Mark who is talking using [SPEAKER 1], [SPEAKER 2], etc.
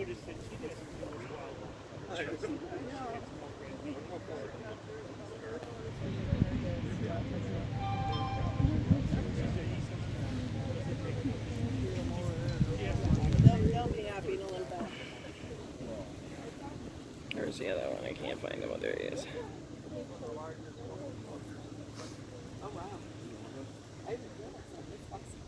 [SPEAKER 1] They'll be happy in a little bit.
[SPEAKER 2] Where's the other one? I can't find him. Oh, there he is.
[SPEAKER 1] Oh wow. I didn't realize that. That's awesome.